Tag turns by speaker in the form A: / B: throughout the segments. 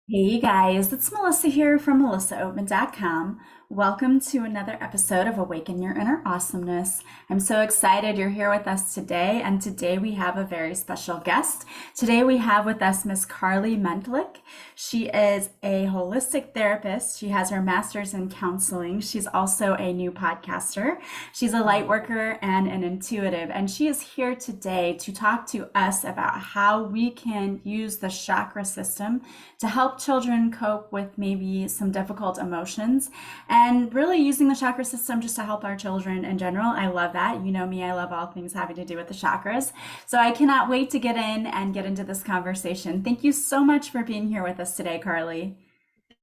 A: Hey guys, it's Melissa here from melissaoatman.com. Welcome to another episode of Awaken Your Inner Awesomeness. I'm so excited you're here with us today, and today we have a very special guest. Today we have with us Miss Carly Mentlik. She is a holistic therapist. She has her master's in counseling. She's also a new podcaster. She's a light worker and an intuitive, and she is here today to talk to us about how we can use the chakra system to help children cope with maybe some difficult emotions and really using the chakra system just to help our children in general. I love that. You know me, I love all things having to do with the chakras. So I cannot wait to get in and get into this conversation. Thank you so much for being here with us today, Carly.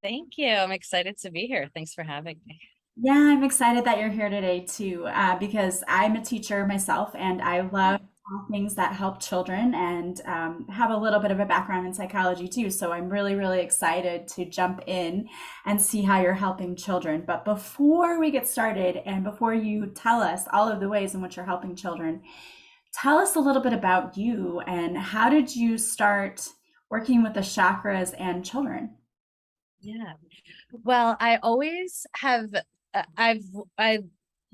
B: Thank you. I'm excited to be here. Thanks for having me.
A: Yeah, I'm excited that you're here today too, because I'm a teacher myself and I love all things that help children and have a little bit of a background in psychology too. So I'm really, really excited to jump in and see how you're helping children. But before we get started and before you tell us all of the ways in which you're helping children, tell us a little bit about you and how did you start working with the chakras and children?
B: Yeah. Well, I always have, I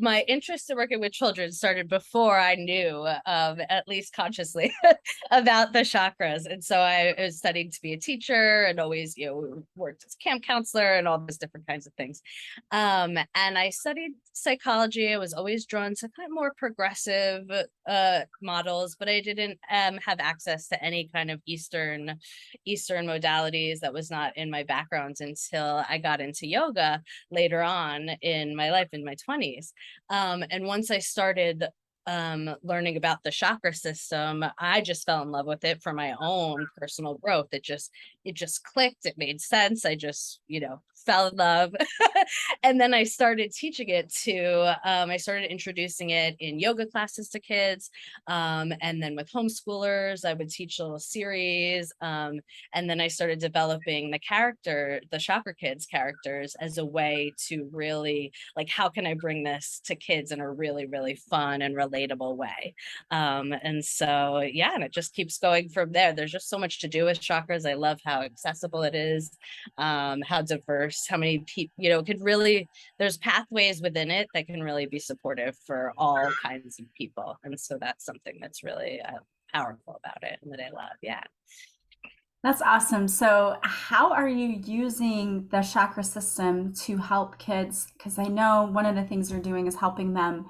B: my interest in working with children started before I knew, at least consciously, about the chakras. And so I was studying to be a teacher and always, worked as camp counselor and all those different kinds of things. And I studied psychology. I was always drawn to kind of more progressive models, but I didn't have access to any kind of Eastern modalities. That was not in my background until I got into yoga later on in my life in my 20s. And once I started learning about the chakra system, I just fell in love with it for my own personal growth. It just clicked. It made sense. I just, fell in love. And then I started teaching it I started introducing it in yoga classes to kids. And then with homeschoolers, I would teach a little series. And then I started developing the Chakra Kids characters as a way to really, like, how can I bring this to kids in a really, really fun and relatable way? And so, yeah, and it just keeps going from there. There's just so much to do with chakras. I love how accessible it is, how diverse, how many people, could really, there's pathways within it that can really be supportive for all kinds of people. And so that's something that's really powerful about it and that I love. Yeah.
A: That's awesome. So, how are you using the chakra system to help kids? Because I know one of the things you're doing is helping them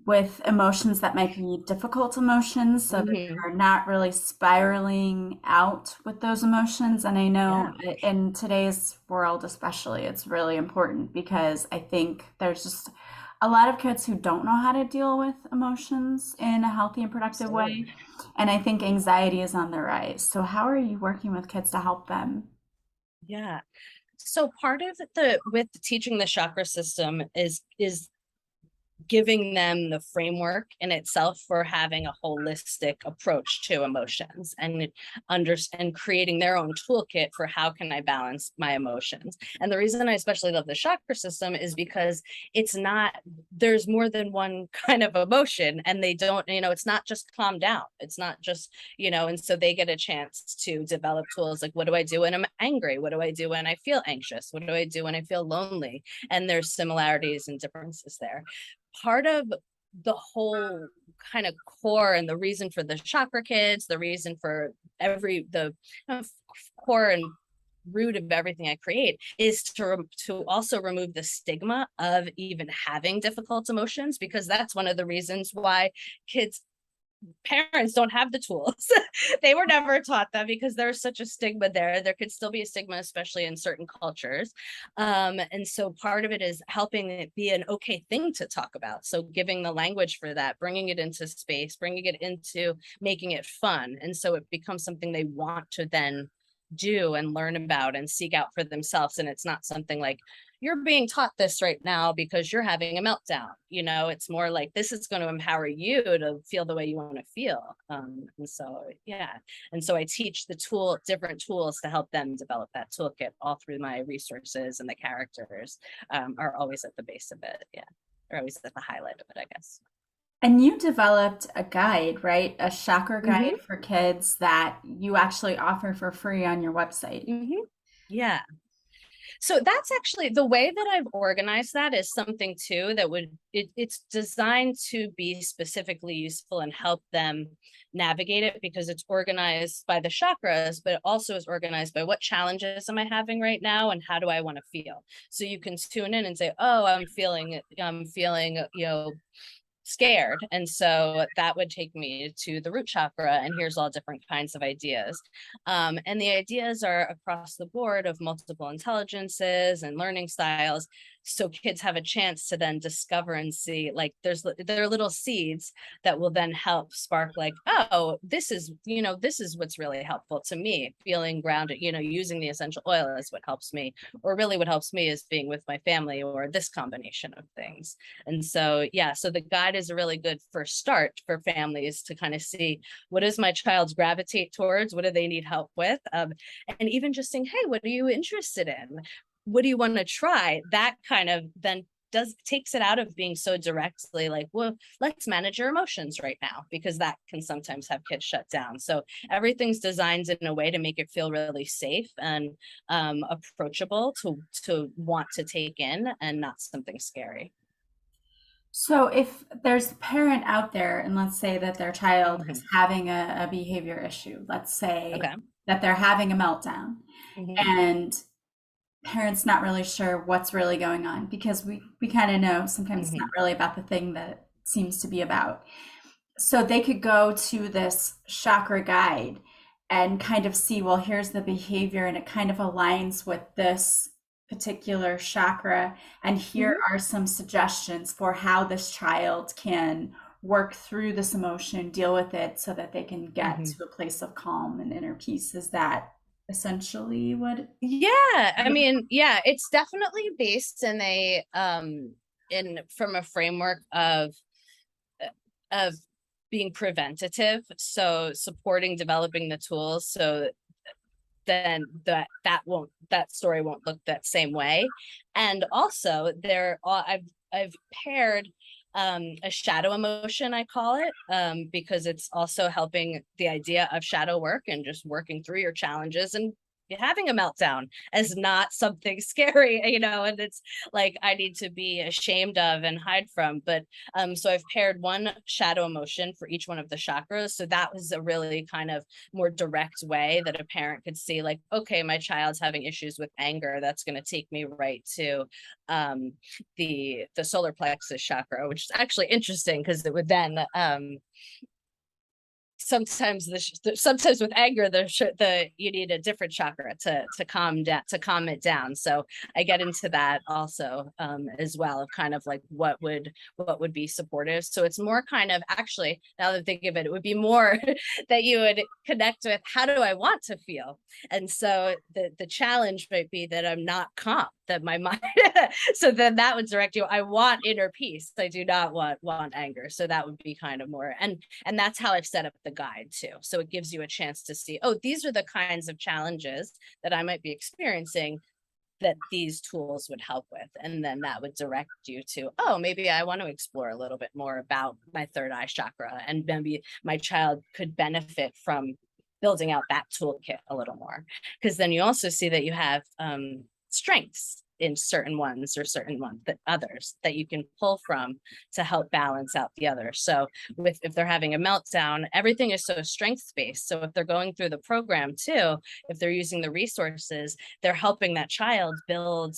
A: with emotions that might be difficult emotions so that
B: Hmm.
A: they're not really spiraling out with those emotions. And I know
B: Yeah.
A: in today's world, especially, it's really important because I think there's just a lot of kids who don't know how to deal with emotions in a healthy and productive way.
B: Absolutely.
A: And I think anxiety is on the rise. So, how are you working with kids to help them?
B: Yeah. So part of the with teaching the chakra system is giving them the framework in itself for having a holistic approach to emotions and creating their own toolkit for how can I balance my emotions. And the reason I especially love the chakra system is because it's not, there's more than one kind of emotion, and they don't, it's not just calm down, it's not just, and so they get a chance to develop tools like, what do I do when I'm angry? What do I do when I feel anxious? What do I do when I feel lonely? And there's similarities and differences there. Part of the whole kind of core and the reason for the chakra kids, the reason for the core and root of everything I create is to also remove the stigma of even having difficult emotions, because that's one of the reasons why kids parents don't have the tools. They were never taught them because there's such a stigma there. There could still be a stigma, especially in certain cultures. And so part of it is helping it be an okay thing to talk about. So giving the language for that, bringing it into space, bringing it into making it fun. And so it becomes something they want to then do and learn about and seek out for themselves. And it's not something like, you're being taught this right now because you're having a meltdown. It's more like, this is going to empower you to feel the way you want to feel. And so, yeah. And so I teach different tools to help them develop that toolkit all through my resources, and the characters are always at the base of it. Yeah. Or always at the highlight of it, I guess.
A: And you developed a guide, right? A chakra
B: Hmm.
A: guide for kids that you actually offer for free on your website.
B: Hmm. Yeah. So that's actually the way that I've organized that is something too that it's designed to be specifically useful and help them navigate it because it's organized by the chakras, but it also is organized by what challenges am I having right now and how do I want to feel. So you can tune in and say, oh, I'm feeling, scared. And so that would take me to the root chakra. And here's all different kinds of ideas. And the ideas are across the board of multiple intelligences and learning styles. So kids have a chance to then discover and see, like, there are little seeds that will then help spark, like, oh, this is what's really helpful to me, feeling grounded, using the essential oil is what helps me, or really what helps me is being with my family, or this combination of things. And so, yeah, so the guide is a really good first start for families to kind of see what does my child's gravitate towards? What do they need help with? And even just saying, hey, what are you interested in? What do you want to try? That kind of then does takes it out of being so directly like, well, let's manage your emotions right now, because that can sometimes have kids shut down. So everything's designed in a way to make it feel really safe and approachable to want to take in and not something scary.
A: So if there's a parent out there, and let's say that their child is
B: Hmm.
A: having a behavior issue, let's say
B: Okay.
A: that they're having a meltdown,
B: Hmm.
A: and parents not really sure what's really going on because we kind of know sometimes it's not
B: Hmm.
A: really about the thing that it seems to be about. So they could go to this chakra guide and kind of see, well, here's the behavior and it kind of aligns with this particular chakra. And here
B: Hmm.
A: are some suggestions for how this child can work through this emotion, deal with it so that they can get
B: Hmm.
A: to a place of calm and inner peace. Is that essentially what?
B: Yeah, I mean, yeah, it's definitely based in from a framework of being preventative, so supporting developing the tools so then that story won't look that same way. And also I've paired a shadow emotion, I call it, because it's also helping the idea of shadow work and just working through your challenges and having a meltdown as not something scary, and it's like I need to be ashamed of and hide from. But so I've paired one shadow emotion for each one of the chakras. So that was a really kind of more direct way that a parent could see, like, okay, my child's having issues with anger. That's going to take me right to um, the solar plexus chakra, which is actually interesting because it would then sometimes with anger the you need a different chakra to calm it down. So I get into that also, as well, of kind of like what would be supportive. So it's more kind of, actually, now that I think of it, it would be more that you would connect with, how do I want to feel? And so the challenge might be that I'm not calm, that my mind so then that would direct you, I want inner peace, I do not want anger. So that would be kind of more, and that's how I've set up the guide too. So it gives you a chance to see, oh, these are the kinds of challenges that I might be experiencing that these tools would help with. And then that would direct you to, oh, maybe I want to explore a little bit more about my third eye chakra. And maybe my child could benefit from building out that toolkit a little more. Because then you also see that you have strengths in certain ones or certain ones that others that you can pull from to help balance out the others. So if they're having a meltdown, everything is so strengths based. So if they're going through the program too, if they're using the resources, they're helping that child build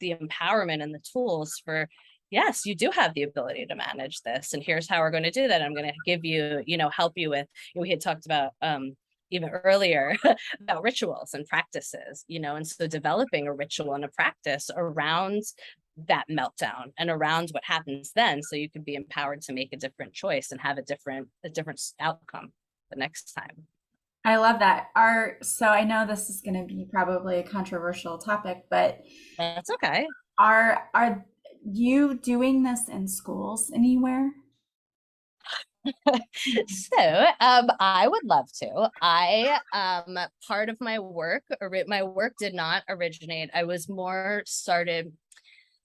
B: the empowerment and the tools for, yes, you do have the ability to manage this, and here's how we're going to do that. I'm going to give you, help you with, we had talked about even earlier about rituals and practices, and so developing a ritual and a practice around that meltdown and around what happens then, so you can be empowered to make a different choice and have a different outcome the next time.
A: I love that. So I know this is going to be probably a controversial topic, but
B: That's okay.
A: are you doing this in schools anywhere?
B: I would love to. I part of my work did not originate. I was more started,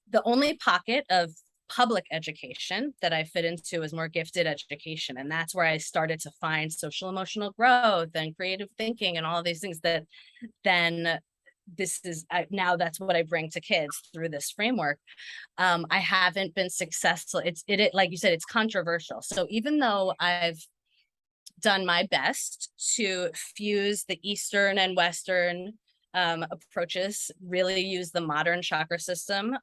B: the only pocket of public education that I fit into is more gifted education. And that's where I started to find social emotional growth and creative thinking and all of these things that then now that's what I bring to kids through this framework. I haven't been successful. It like you said, it's controversial. So even though I've done my best to fuse the Eastern and Western approaches, really use the modern chakra system,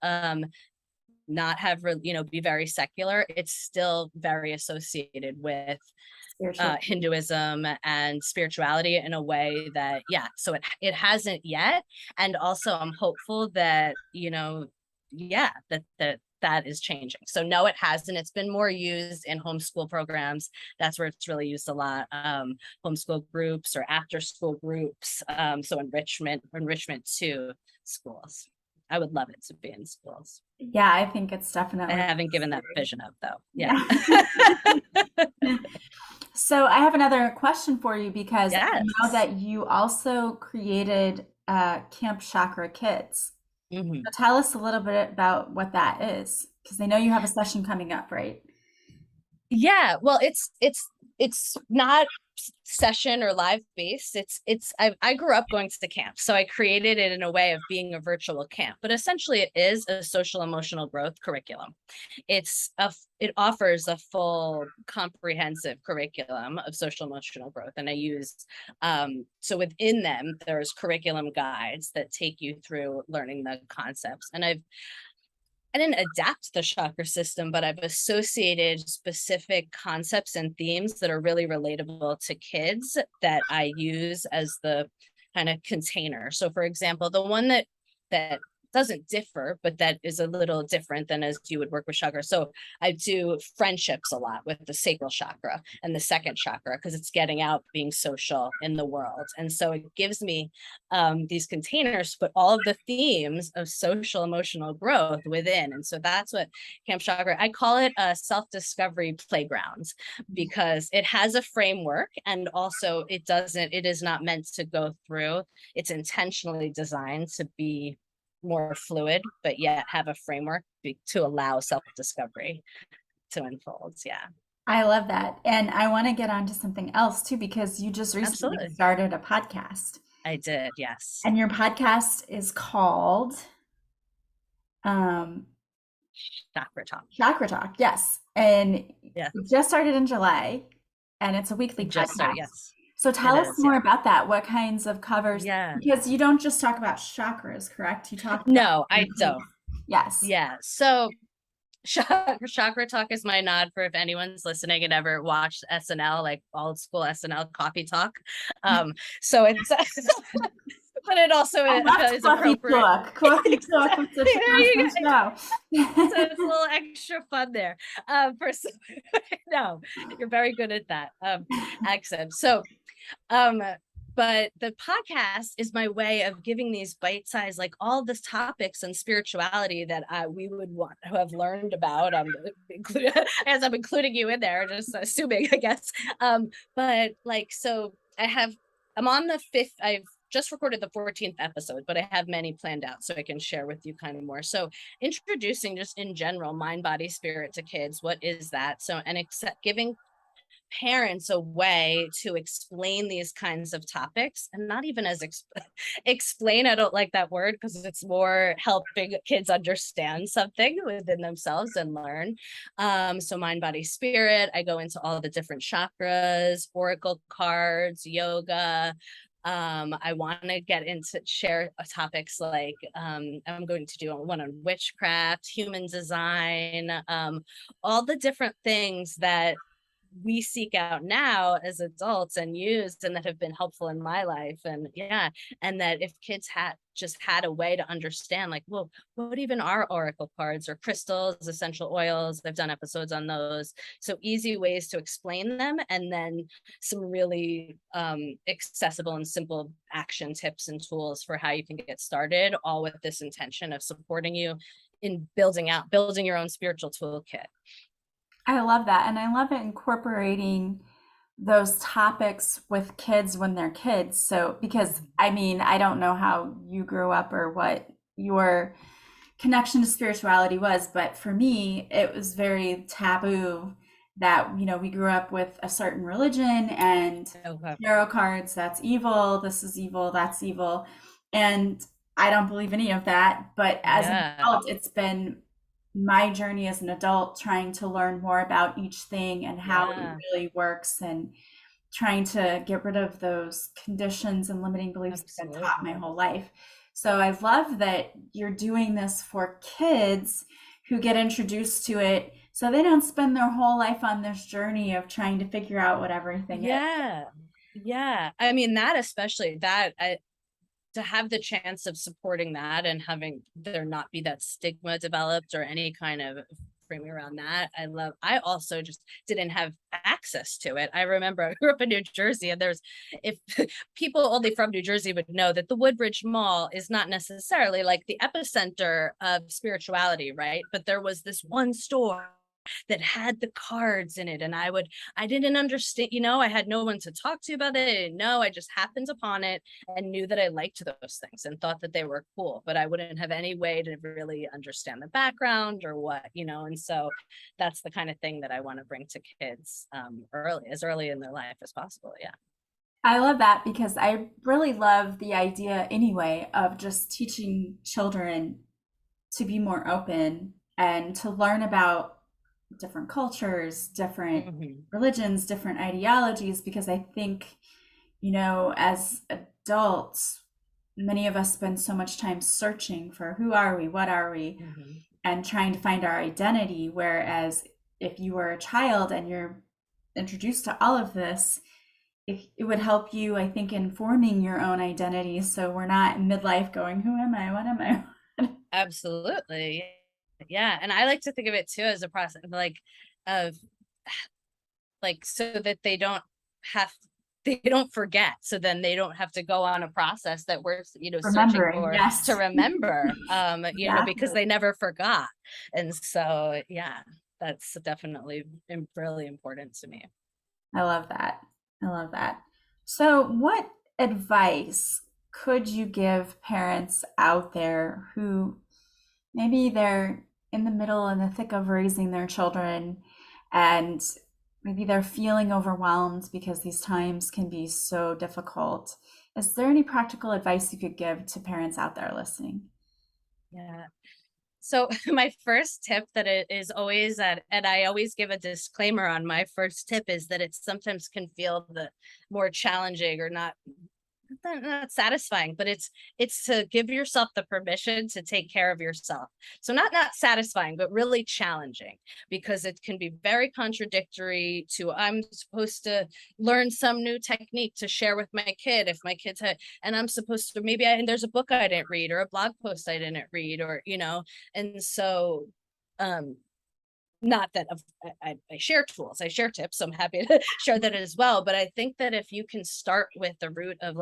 B: not have, be very secular, it's still very associated with
A: Spiritual.
B: Hinduism and spirituality in a way that, so it hasn't yet. And also I'm hopeful that, that is changing. So no, it hasn't. It's been more used in homeschool programs. That's where it's really used a lot. Homeschool groups or after school groups. So enrichment to schools. I would love it to be in schools.
A: Yeah, I think it's definitely.
B: I haven't given that vision up though. Yeah.
A: So I have another question for you because I
B: Yes.
A: know that you also created Camp Chakra Kids.
B: Mhm.
A: So tell us a little bit about what that is, because I know you have a session coming up, right?
B: Yeah, well, it's not session or live based. I grew up going to the camp, so I created it in a way of being a virtual camp, but essentially it is a social emotional growth curriculum. It offers a full comprehensive curriculum of social emotional growth, and I use so within them there's curriculum guides that take you through learning the concepts. And I didn't adapt the chakra system, but I've associated specific concepts and themes that are really relatable to kids that I use as the kind of container. So for example, the one that doesn't differ, but that is a little different than as you would work with chakra. So I do friendships a lot with the sacral chakra and the second chakra, because it's getting out, being social in the world. And so it gives me these containers to put all of the themes of social emotional growth within. And so that's what Camp Chakra, I call it a self-discovery playground, because it has a framework, and also it is not meant to go through. It's intentionally designed to be more fluid, but yet have a framework to allow self-discovery to unfold. Yeah.
A: I love that. And I want to get on to something else too, because you just recently
B: Absolutely.
A: started a podcast.
B: I did, yes.
A: And your podcast is called
B: Chakra Talk.
A: Chakra Talk, yes. And
B: Yeah.
A: it just started in July, and it's a weekly
B: Just started,
A: podcast.
B: yes.
A: So tell us more about that. What kinds of covers?
B: Yeah.
A: Because you don't just talk about chakras, correct? You talk about
B: No, I don't.
A: Yes.
B: Yeah. So Chakra Talk is my nod for if anyone's listening and ever watched SNL, like old school SNL Coffee Talk. So it's but it also is appropriate.
A: Coffee Talk was such an awesome show.
B: So it's a little extra fun there. No, you're very good at that accent. So but the podcast is my way of giving these bite-sized, like all these topics and spirituality that we would want to have learned about, as I'm including you in there, just assuming, I guess. But like, so I'm on the 5th, I've just recorded the 14th episode, but I have many planned out, so I can share with you kind of more. So introducing just in general, mind, body, spirit to kids. What is that? So, and giving parents a way to explain these kinds of topics, and not even as explain, I don't like that word, because it's more helping kids understand something within themselves and learn. So mind, body, spirit, I go into all the different chakras, oracle cards, yoga. I want to get into share topics like I'm going to do one on witchcraft, human design, all the different things that we seek out now as adults and used, and that have been helpful in my life. And and that if kids had a way to understand, like, well, what even are oracle cards or crystals, essential oils? I've done episodes on those. So easy ways to explain them, and then some really accessible and simple action tips and tools for how you can get started, all with this intention of supporting you in building your own spiritual toolkit.
A: I love that. And I love it incorporating those topics with kids when they're kids. So, because I mean, I don't know how you grew up or what your connection to spirituality was. But for me, it was very taboo that, we grew up with a certain religion and
B: Okay.
A: tarot cards, that's evil, this is evil, that's evil. And I don't believe any of that. But as an
B: Yeah.
A: adult, it's been my journey as an adult trying to learn more about each thing and how it
B: Yeah.
A: really works, and trying to get rid of those conditions and limiting beliefs I've been taught my
B: Absolutely.
A: whole life. So I love that you're doing this for kids who get introduced to it so they don't spend their whole life on this journey of trying to figure out what everything is.
B: Yeah. Yeah. I mean, that especially that to have the chance of supporting that and having there not be that stigma developed or any kind of framing around that. I also just didn't have access to it. I remember I grew up in New Jersey, and there's, if people only from New Jersey would know, that the Woodbridge Mall is not necessarily like the epicenter of spirituality, right? But there was this one store that had the cards in it, and I didn't understand, I had no one to talk to about it. I didn't know, I just happened upon it and knew that I liked those things and thought that they were cool, but I wouldn't have any way to really understand the background or what, and so that's the kind of thing that I want to bring to kids as early in their life as possible. Yeah.
A: I love that because I really love the idea anyway of just teaching children to be more open and to learn about different cultures, different
B: Hmm.
A: religions, different ideologies, because I think, as adults, many of us spend so much time searching for who are we, what are we,
B: Hmm.
A: and trying to find our identity. Whereas if you were a child and you're introduced to all of this, it would help you, I think, in forming your own identity. So we're not in midlife going, who am I? What am I?
B: Absolutely. Yeah, and I like to think of it too as a process of so that have they don't forget, so then they don't have to go on a process that we're searching
A: Remembering,
B: for to
A: yes.
B: remember, because
A: Exactly.
B: they never forgot. And so yeah, that's definitely really important to me.
A: I love that. I love that. So, what advice could you give parents out there who maybe they're in the middle in the thick of raising their children, and maybe they're feeling overwhelmed because these times can be so difficult? Is there any practical advice you could give to parents out there listening?
B: Yeah. So my first tip that it is always that, and I always give a disclaimer on my first tip, is that it sometimes can feel the more challenging or not satisfying, but it's to give yourself the permission to take care of yourself. So not satisfying, but really challenging, because it can be very contradictory to, I'm supposed to learn some new technique to share with my kid if my kids had, and I'm supposed to, and there's a book I didn't read or a blog post I didn't read, or and so um not that I share tools, I share tips, so I'm happy to share that as well. But I think that if you can start with the root of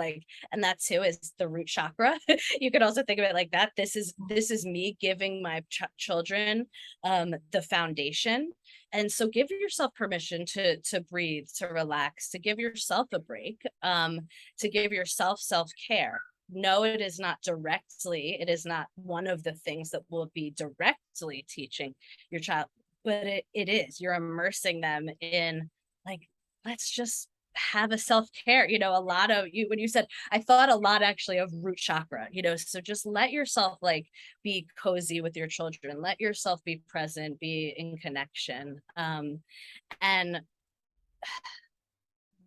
B: and that too is the root chakra. You could also think of it like that. This is me giving my children the foundation. And so give yourself permission to breathe, to relax, to give yourself a break, to give yourself self-care. No, it is not directly, it is not one of the things that will be directly teaching your child, but it is, you're immersing them in, let's just have a self-care. A lot of you, when you said, I thought a lot actually of root chakra, so just let yourself be cozy with your children, let yourself be present, be in connection, and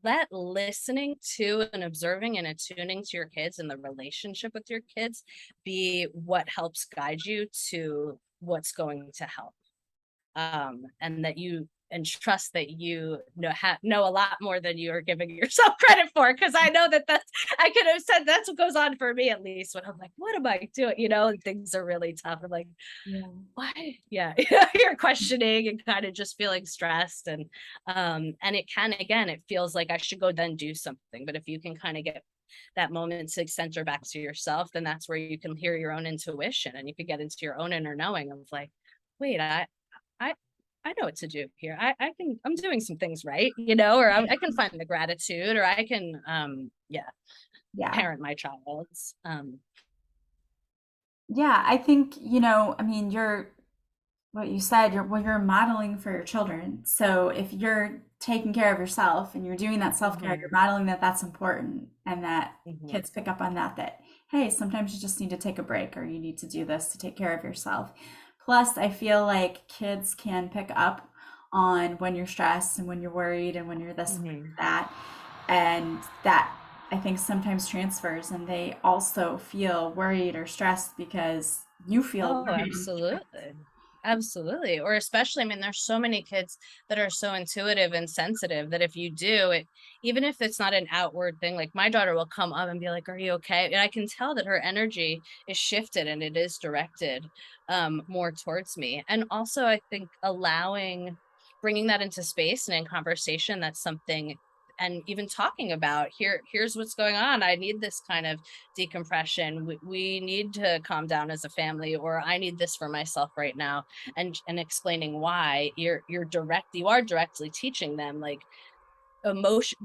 B: let listening to and observing and attuning to your kids and the relationship with your kids be what helps guide you to what's going to help, and that you and trust that know a lot more than you are giving yourself credit for. Because I know that's, I could have said, that's what goes on for me, at least, when I'm like, what am I doing, and things are really tough. I'm like,
A: Yeah.
B: why? Yeah. You're questioning and kind of just feeling stressed, and it can, again, it feels like I should go then do something. But if you can kind of get that moment to center back to yourself, then that's where you can hear your own intuition, and you can get into your own inner knowing of wait, I I know what to do here. I'm doing some things right, or I can find the gratitude, or I can yeah,
A: Yeah.
B: parent my child.
A: Yeah, I think, I mean, you're what you said, you're modeling for your children. So if you're taking care of yourself and you're doing that self-care, you're
B: Hmm.
A: modeling that that's important and that
B: Hmm.
A: kids pick up on that, hey, sometimes you just need to take a break or you need to do this to take care of yourself. Plus, I feel like kids can pick up on when you're stressed and when you're worried and when you're this and when
B: Hmm.
A: you're that. And that I think sometimes transfers and they also feel worried or stressed because you feel
B: Oh,
A: worried.
B: absolutely. Absolutely. Or especially, I mean, there's so many kids that are so intuitive and sensitive that if you do it, even if it's not an outward thing, like my daughter will come up and be like, "Are you okay?" And I can tell that her energy is shifted and it is directed more towards me. And also, I think bringing that into space and in conversation, that's something, and even talking about here's what's going on. I need this kind of decompression. We need to calm down as a family, or I need this for myself right now, and explaining why you are directly teaching them like emotion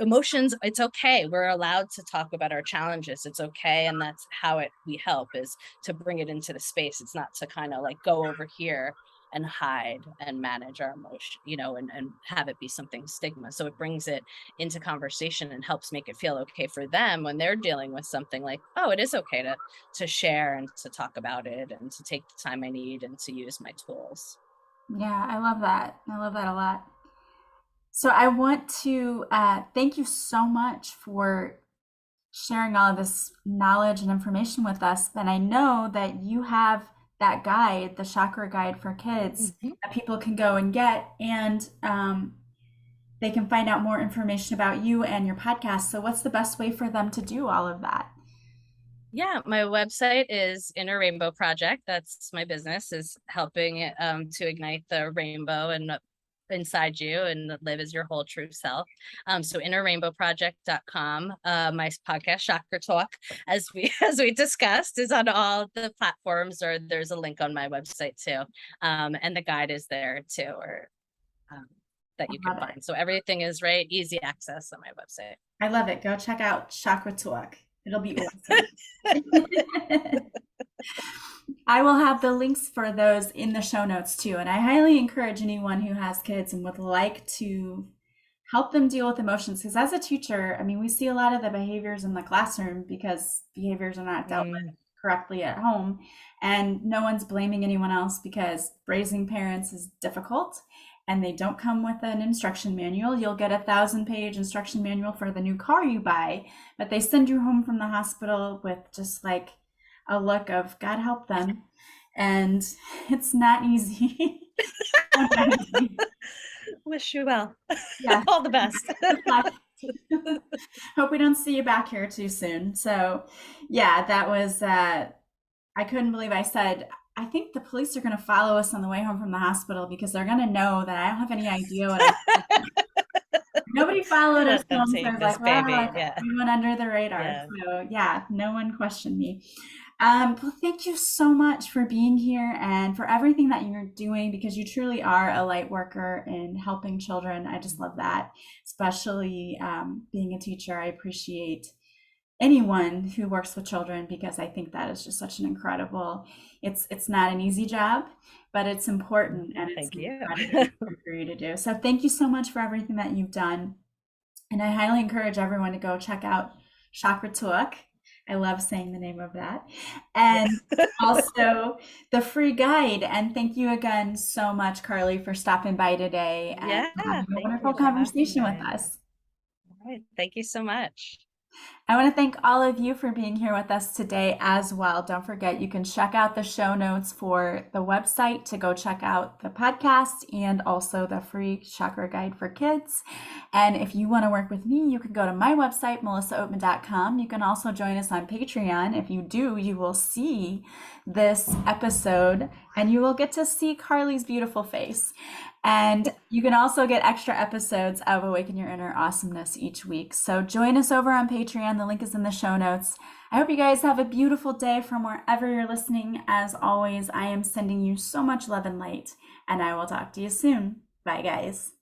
B: emotions. It's okay, we're allowed to talk about our challenges, it's okay, and that's how it we help, is to bring it into the space. It's not to kind of like go over here and hide and manage our emotion, and have it be something stigma. So it brings it into conversation and helps make it feel okay for them when they're dealing with something, like, oh, it is okay to share and to talk about it and to take the time I need and to use my tools.
A: Yeah, I love that. I love that a lot. So I want to thank you so much for sharing all of this knowledge and information with us. And I know that you have that guide, the Chakra Guide for Kids,
B: Mhm.
A: that people can go and get, and they can find out more information about you and your podcast. So, what's the best way for them to do all of that?
B: Yeah, my website is Inner Rainbow Project. That's my business, is helping to ignite the rainbow and inside you and live as your whole true self. So innerrainbowproject.com. My podcast, Chakra Talk, as we as we discussed, is on all the platforms, or there's a link on my website too. And the guide is there too, or um, that
A: I
B: you can
A: love it.
B: find. So everything is right, easy access on my website.
A: I love it. Go check out Chakra Talk. It'll be awesome. I will have the links for those in the show notes too. And I highly encourage anyone who has kids and would like to help them deal with emotions. Because as a teacher, I mean, we see a lot of the behaviors in the classroom because behaviors are not dealt with
B: Mm.
A: correctly at home. And no one's blaming anyone else because raising parents is difficult and they don't come with an instruction manual. You'll get 1,000-page instruction manual for the new car you buy, but they send you home from the hospital with just like a look of God help them. And it's not easy. Not easy.
B: Wish you well.
A: Yeah.
B: All the best.
A: Good luck. Hope we don't see you back here too soon. So, yeah, that was, I couldn't believe I said, I think the police are going to follow us on the way home from the hospital because they're going to know that I don't have any idea what I, nobody followed us
B: Let them
A: home. So I
B: take
A: was
B: this
A: like, wow,
B: baby.
A: like
B: Yeah.
A: we went under the radar.
B: Yeah.
A: So, yeah, no one questioned me. Well, thank you so much for being here and for everything that you're doing because you truly are a light worker in helping children. I just love that, especially being a teacher. I appreciate anyone who works with children because I think that is just such an incredible. It's not an easy job, but it's important and it's
B: Thank you.
A: incredibly important for you to do. So thank you so much for everything that you've done. And I highly encourage everyone to go check out Chakra Talk. I love saying the name of that. And also the free guide. And thank you again so much, Carly, for stopping by today and
B: Yeah.
A: having a
B: Thank
A: wonderful
B: you for having
A: conversation with
B: me.
A: us.
B: All right. Thank you so much.
A: I want to thank all of you for being here with us today as well. Don't forget, you can check out the show notes for the website to go check out the podcast and also the free chakra guide for kids. And if you want to work with me, you can go to my website, melissaoatman.com. You can also join us on Patreon. If you do, you will see this episode and you will get to see Carly's beautiful face. And you can also get extra episodes of Awaken Your Inner Awesomeness each week. So join us over on Patreon. The link is in the show notes. I hope you guys have a beautiful day from wherever you're listening. As always, I am sending you so much love and light, and I will talk to you soon. Bye, guys.